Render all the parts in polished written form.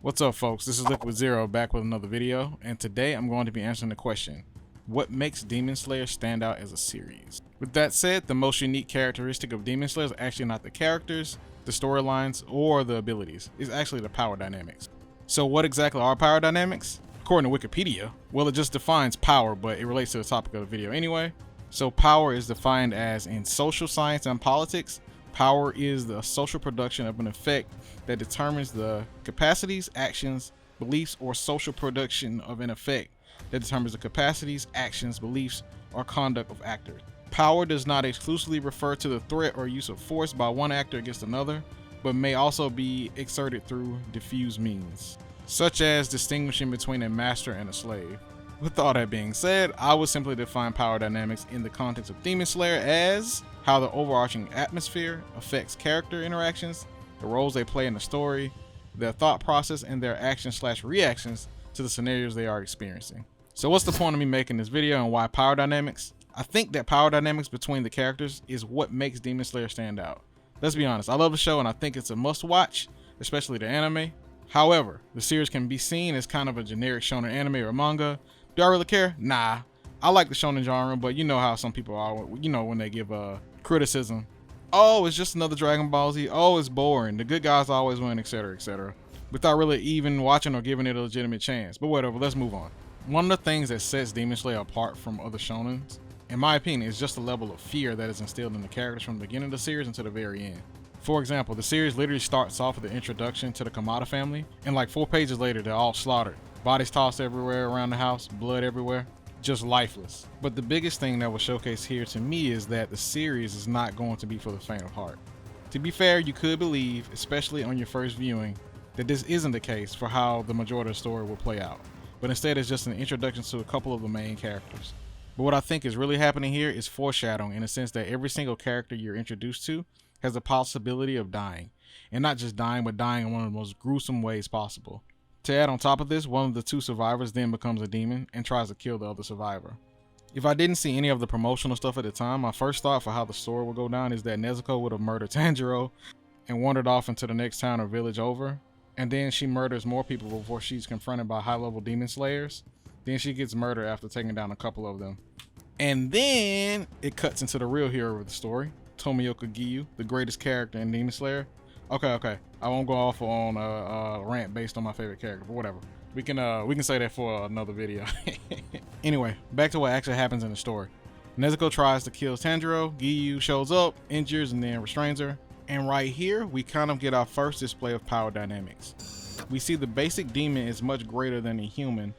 What's up, folks? This is Liquid Zero back with another video, and today I'm going to be answering the question, what makes Demon Slayer stand out as a series? With that said, the most unique characteristic of Demon Slayer is actually not the characters, the storylines, or the abilities. It's actually the power dynamics. So what exactly are power dynamics? According to Wikipedia, well, it just defines power, but it relates to the topic of the video anyway. So power is defined as, in social science and politics, power is the social production of an effect that determines the capacities, actions, beliefs, or social production of an effect that determines the capacities, actions, beliefs, or conduct of actors. Power does not exclusively refer to the threat or use of force by one actor against another, but may also be exerted through diffuse means, such as distinguishing between a master and a slave. With all that being said, I would simply define power dynamics in the context of Demon Slayer as how the overarching atmosphere affects character interactions, the roles they play in the story, their thought process, and their actions/reactions to the scenarios they are experiencing. So what's the point of me making this video and why power dynamics? I think that power dynamics between the characters is what makes Demon Slayer stand out. Let's be honest, I love the show and I think it's a must watch, especially the anime. However, the series can be seen as kind of a generic shonen anime or manga. Do I really care? Nah. I like the shonen genre, but you know how some people are, when they give criticism. Oh, it's just another Dragon Ball Z. Oh, it's boring. The good guys always win, etc., etc. Without really even watching or giving it a legitimate chance. But whatever, let's move on. One of the things that sets Demon Slayer apart from other shonens, in my opinion, is just the level of fear that is instilled in the characters from the beginning of the series until the very end. For example, the series literally starts off with the introduction to the Kamada family, and like 4 pages later, they're all slaughtered. Bodies tossed everywhere around the house, blood everywhere, just lifeless. But the biggest thing that was showcased here to me is that the series is not going to be for the faint of heart. To be fair, you could believe, especially on your first viewing, that this isn't the case for how the majority of the story will play out, but instead it's just an introduction to a couple of the main characters. But what I think is really happening here is foreshadowing, in the sense that every single character you're introduced to has the possibility of dying, and not just dying, but dying in one of the most gruesome ways possible. To add on top of this, one of the 2 survivors then becomes a demon and tries to kill the other survivor. If I didn't see any of the promotional stuff at the time, my first thought for how the story would go down is that Nezuko would have murdered Tanjiro and wandered off into the next town or village over, and then she murders more people before she's confronted by high-level demon slayers. Then she gets murdered after taking down a couple of them. And then it cuts into the real hero of the story, Tomioka Giyu, the greatest character in Demon Slayer. Okay. I won't go off on a rant based on my favorite character, but whatever. We can say that for another video. Anyway, back to what actually happens in the story. Nezuko tries to kill Tanjiro. Giyu shows up, injures, and then restrains her. And right here, we kind of get our first display of power dynamics. We see the basic demon is much greater than a human,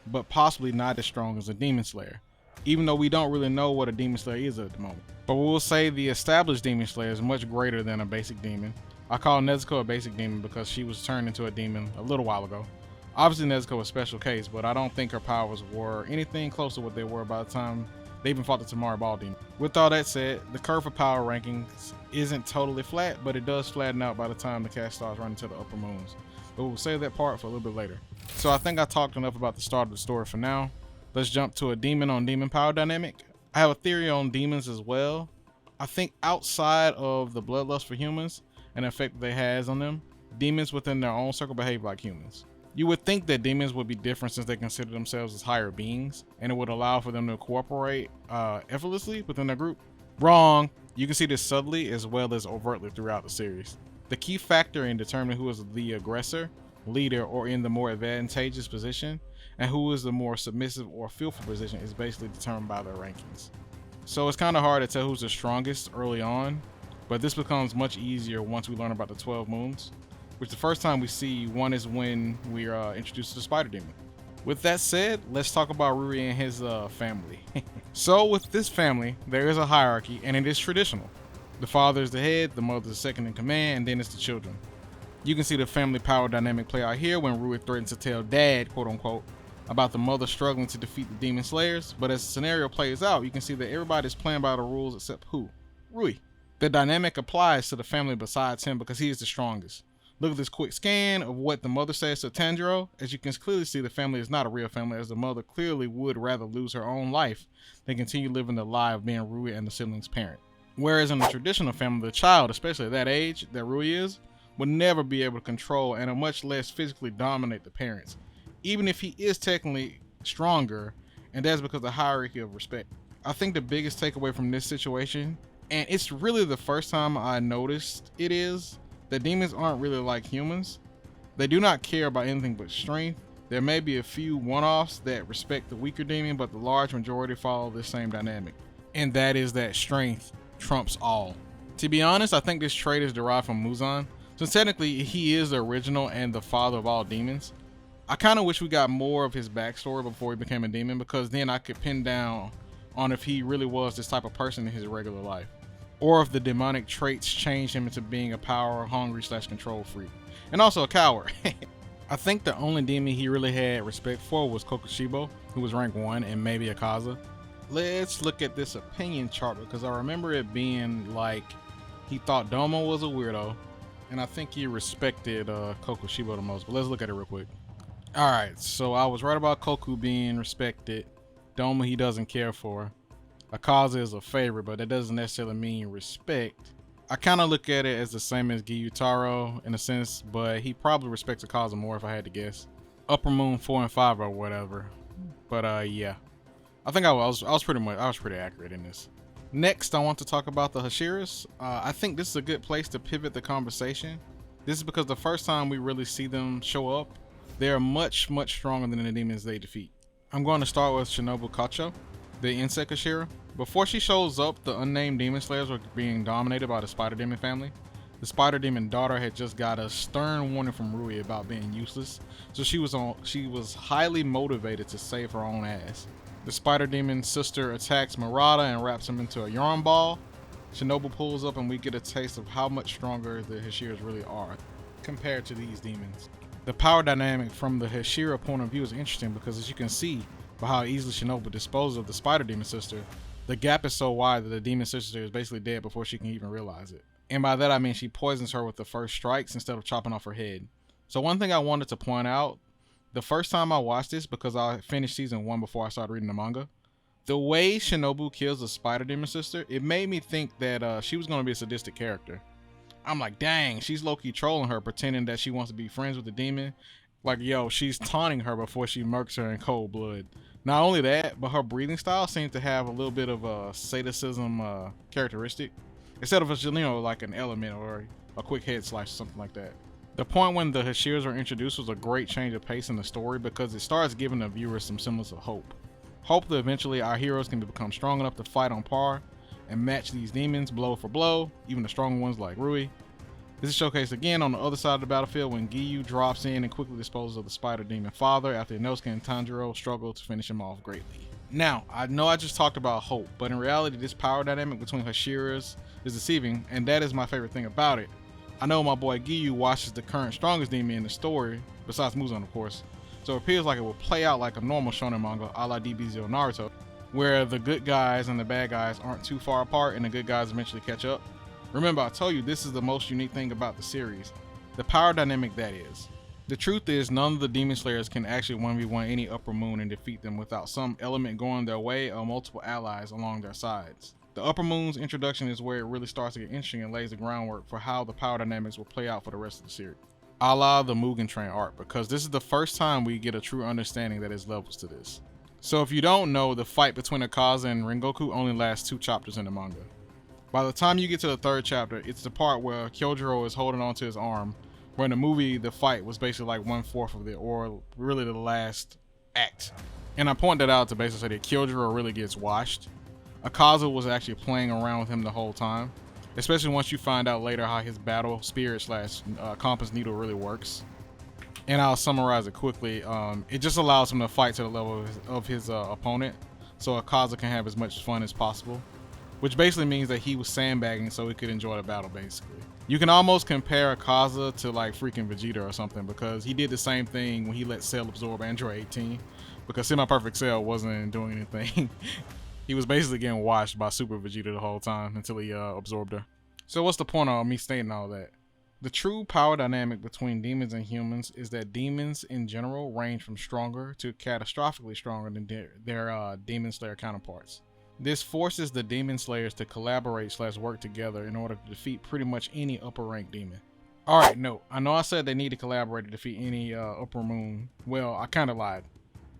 but possibly not as strong as a Demon Slayer, even though we don't really know what a Demon Slayer is at the moment. But we'll say the established Demon Slayer is much greater than a basic demon. I call Nezuko a basic demon because she was turned into a demon a little while ago. Obviously Nezuko is a special case, but I don't think her powers were anything close to what they were by the time they even fought the Tamari Ball demon. With all that said, the curve for power rankings isn't totally flat, but it does flatten out by the time the cast starts running to the upper moons. But we'll save that part for a little bit later. So I think I talked enough about the start of the story for now. Let's jump to a demon on demon power dynamic. I have a theory on demons as well. I think outside of the bloodlust for humans and the effect that they has on them, demons within their own circle behave like humans. You would think that demons would be different since they consider themselves as higher beings, and it would allow for them to cooperate effortlessly within their group. Wrong. You can see this subtly as well as overtly throughout the series. The key factor in determining who is the aggressor, leader, or in the more advantageous position, and who is the more submissive or fearful position is basically determined by their rankings. So it's kind of hard to tell who's the strongest early on, but this becomes much easier once we learn about the 12 moons, which the first time we see one is when we are introduced to the spider demon. With that said, let's talk about Rui and his family. So with this family, there is a hierarchy, and it is traditional. The father is the head, the mother is second in command, and then it's the children. You can see the family power dynamic play out here when Rui threatens to tell dad, quote unquote, about the mother struggling to defeat the demon slayers, but as the scenario plays out, you can see that everybody's playing by the rules except who? Rui. The dynamic applies to the family besides him because he is the strongest. Look at this quick scan of what the mother says to Tanjiro. As you can clearly see, the family is not a real family, as the mother clearly would rather lose her own life than continue living the lie of being Rui and the sibling's parent. Whereas in the traditional family, the child, especially at that age that Rui is, would never be able to control and much less physically dominate the parents, even if he is technically stronger, and that's because of the hierarchy of respect. I think the biggest takeaway from this situation, and it's really the first time I noticed it, is that demons aren't really like humans. They do not care about anything but strength. There may be a few one-offs that respect the weaker demon, but the large majority follow the same dynamic, and that is that strength trumps all. To be honest, I think this trait is derived from Muzan, since technically he is the original and the father of all demons. I kind of wish we got more of his backstory before he became a demon, because then I could pin down on if he really was this type of person in his regular life, or if the demonic traits changed him into being a power hungry / control freak, and also a coward. I think the only demon he really had respect for was Kokushibo, who was rank 1, and maybe Akaza. Let's look at this opinion chart, because I remember it being like he thought Domo was a weirdo, and I think he respected Kokushibo the most, but let's look at it real quick. Alright, so I was right about Koku being respected. Domo he doesn't care for. Akaza is a favorite, but that doesn't necessarily mean respect. I kind of look at it as the same as Gyutaro in a sense, but he probably respects Akaza more if I had to guess. Upper Moon 4 and 5 or whatever. But yeah, I think I was pretty accurate in this. Next, I want to talk about the Hashiras. I think this is a good place to pivot the conversation. This is because the first time we really see them show up, they are much stronger than the demons they defeat. I'm going to start with Shinobu Kacho, the insect Hashira. Before she shows up, the unnamed demon slayers were being dominated by the spider demon family. The spider demon daughter had just got a stern warning from Rui about being useless, so she was highly motivated to save her own ass. The spider demon sister attacks Murata and wraps him into a yarn ball. Shinobu pulls up and we get a taste of how much stronger the Hashiras really are compared to these demons. The power dynamic from the Hashira point of view is interesting because, as you can see by how easily Shinobu disposes of the spider demon sister, the gap is so wide that the demon sister is basically dead before she can even realize it. And by that I mean she poisons her with the first strikes instead of chopping off her head. So one thing I wanted to point out, the first time I watched this, because I finished season 1 before I started reading the manga, the way Shinobu kills the spider demon sister, it made me think that she was going to be a sadistic character. I'm like, dang, she's low-key trolling her, pretending that she wants to be friends with the demon. Like, yo, she's taunting her before she murks her in cold blood. Not only that, but her breathing style seemed to have a little bit of a sadism characteristic, instead of like an element or a quick head slice or something like that. The point when the Hashiras were introduced was a great change of pace in the story, because it starts giving the viewers some semblance of hope. Hope that eventually our heroes can become strong enough to fight on par and match these demons blow for blow, even the stronger ones like Rui. This is showcased again on the other side of the battlefield when Giyu drops in and quickly disposes of the spider demon father after Inosuke and Tanjiro struggle to finish him off greatly. Now, I know I just talked about hope, but in reality this power dynamic between Hashiras is deceiving, and that is my favorite thing about it. I know my boy Giyu watches the current strongest demon in the story, besides Muzan of course, so it appears like it will play out like a normal shonen manga a la DBZ or Naruto, where the good guys and the bad guys aren't too far apart and the good guys eventually catch up. Remember, I told you this is the most unique thing about the series, the power dynamic that is. The truth is, none of the demon slayers can actually 1v1 any upper moon and defeat them without some element going their way or multiple allies along their sides. The upper moon's introduction is where it really starts to get interesting and lays the groundwork for how the power dynamics will play out for the rest of the series. A la the Mugen Train arc, because this is the first time we get a true understanding that there's levels to this. So if you don't know, the fight between Akaza and Rengoku only lasts 2 chapters in the manga. By the time you get to the 3rd chapter, it's the part where Kyojuro is holding on to his arm, where in the movie the fight was basically like 1/4 of it, or really the last act. And I point that out to basically say that Kyojuro really gets washed. Akaza was actually playing around with him the whole time, especially once you find out later how his battle spirit / compass needle really works. And I'll summarize it quickly. It just allows him to fight to the level of his opponent, so Akaza can have as much fun as possible, which basically means that he was sandbagging so he could enjoy the battle basically. You can almost compare Akaza to like freaking Vegeta or something, because he did the same thing when he let Cell absorb Android 18, because Semi-Perfect Cell wasn't doing anything. He was basically getting washed by Super Vegeta the whole time until he absorbed her. So what's the point of me stating all that? The true power dynamic between demons and humans is that demons in general range from stronger to catastrophically stronger than their demon slayer counterparts. This forces the demon slayers to collaborate / work together in order to defeat pretty much any upper rank demon. Alright, no. I know I said they need to collaborate to defeat any Upper Moon. Well, I kind of lied.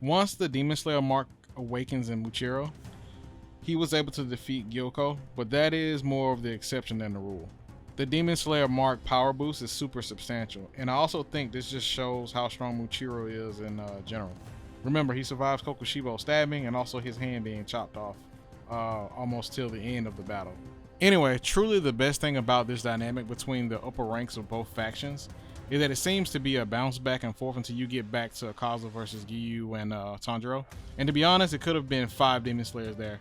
Once the Demon Slayer mark awakens in Muchiro, he was able to defeat Gyoko, but that is more of the exception than the rule. The Demon Slayer mark power boost is super substantial, and I also think this just shows how strong Muchiro is in general. Remember, he survives Kokushibo's stabbing and also his hand being chopped off almost till the end of the battle. Anyway, truly the best thing about this dynamic between the upper ranks of both factions is that it seems to be a bounce back and forth until you get back to Akaza versus Giyu and Tanjiro. And to be honest, it could have been 5 Demon Slayers there.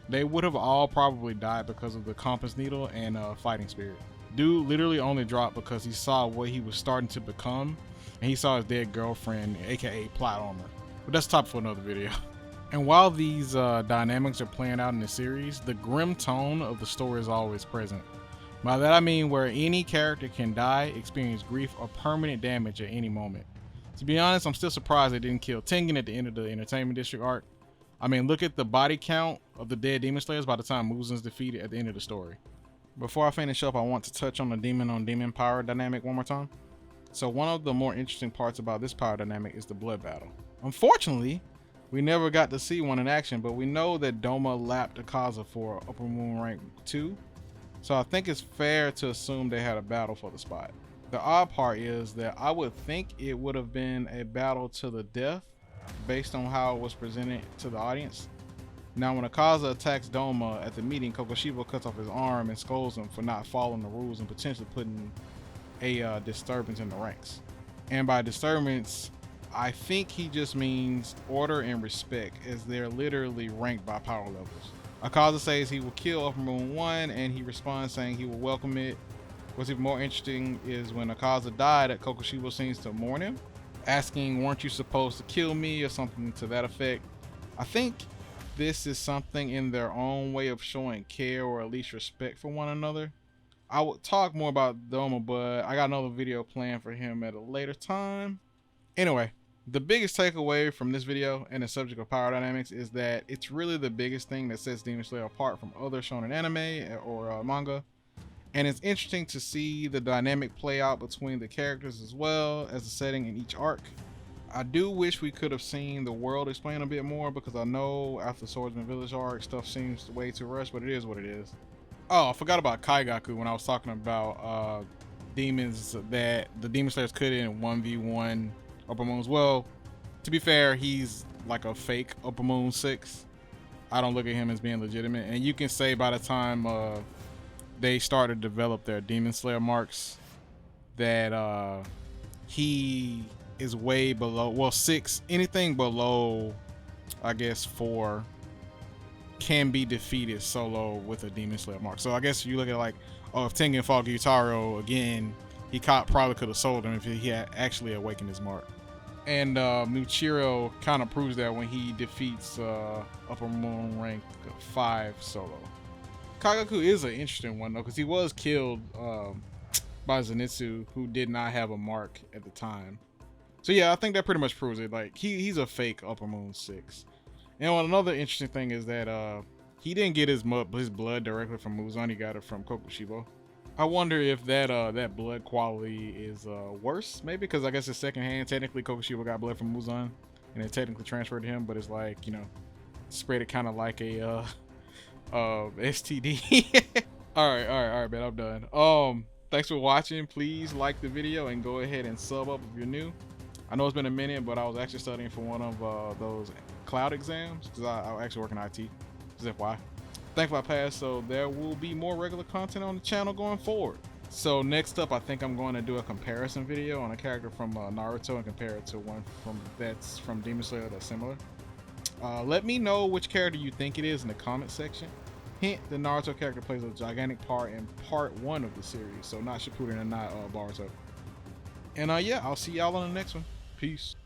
They would have all probably died because of the compass needle and fighting spirit. Dude literally only dropped because he saw what he was starting to become, and he saw his dead girlfriend, aka plot armor. But that's top for another video. And while these dynamics are playing out in the series, the grim tone of the story is always present. By that I mean where any character can die, experience grief, or permanent damage at any moment. To be honest, I'm still surprised they didn't kill Tengen at the end of the Entertainment District arc. I mean, look at the body count of the dead Demon Slayers by the time Muzan's defeated at the end of the story. Before I finish up, I want to touch on the demon on demon power dynamic one more time. So one of the more interesting parts about this power dynamic is the blood battle. Unfortunately, we never got to see one in action, but we know that Doma lapped Akaza for Upper Moon rank 2. So I think it's fair to assume they had a battle for the spot. The odd part is that I would think it would have been a battle to the death based on how it was presented to the audience. Now when Akaza attacks Doma at the meeting, Kokushibo cuts off his arm and scolds him for not following the rules and potentially putting a disturbance in the ranks. And by disturbance, I think he just means order and respect, as they're literally ranked by power levels. Akaza says he will kill Upper Moon 1, and he responds saying he will welcome it. What's even more interesting is when Akaza died, that Kokushibo seems to mourn him, asking, "Weren't you supposed to kill me?" or something to that effect. I think this is something in their own way of showing care or at least respect for one another. I would talk more about Doma, but I got another video planned for him at a later time. Anyway, the biggest takeaway from this video and the subject of power dynamics is that it's really the biggest thing that sets Demon Slayer apart from other shonen anime or manga. And it's interesting to see the dynamic play out between the characters as well as the setting in each arc. I do wish we could have seen the world explain a bit more, because I know after Swordsman Village arc, stuff seems way too rushed, but it is what it is. Oh, I forgot about Kaigaku when I was talking about demons that the Demon Slayers couldn't 1v1 Upper Moons. Well, to be fair, he's like a fake Upper Moon 6. I don't look at him as being legitimate. And you can say by the time they started to develop their Demon Slayer marks that he is way below, well, 6, anything below, I guess 4 can be defeated solo with a Demon Slayer mark. So I guess you look at like, oh, if Tengen fought Gyutaro again, he probably could have sold him if he had actually awakened his mark. And Muchiro kind of proves that when he defeats Upper Moon rank 5 solo. Kagaku is an interesting one though, because he was killed by Zenitsu, who did not have a mark at the time. So yeah, I think that pretty much proves it. Like he's a fake Upper Moon 6. And another interesting thing is that he didn't get his blood directly from Muzan. He got it from Kokushibo. I wonder if that blood quality is worse, maybe, because I guess it's secondhand. Technically, Kokushibo got blood from Muzan, and it technically transferred to him, but it's like, you know, spread it kind of like a STD. all right, man, I'm done. Thanks for watching. Please like the video and go ahead and sub up if you're new. I know it's been a minute, but I was actually studying for one of those cloud exams, because I actually work in IT. Just FYI. Thankfully I passed, so there will be more regular content on the channel going forward. So next up, I think I'm going to do a comparison video on a character from Naruto and compare it to one that's from Demon Slayer that's similar. Let me know which character you think it is in the comment section. Hint, the Naruto character plays a gigantic part in part 1 of the series, so not Shippuden and not Boruto. And yeah, I'll see y'all on the next one. Peace.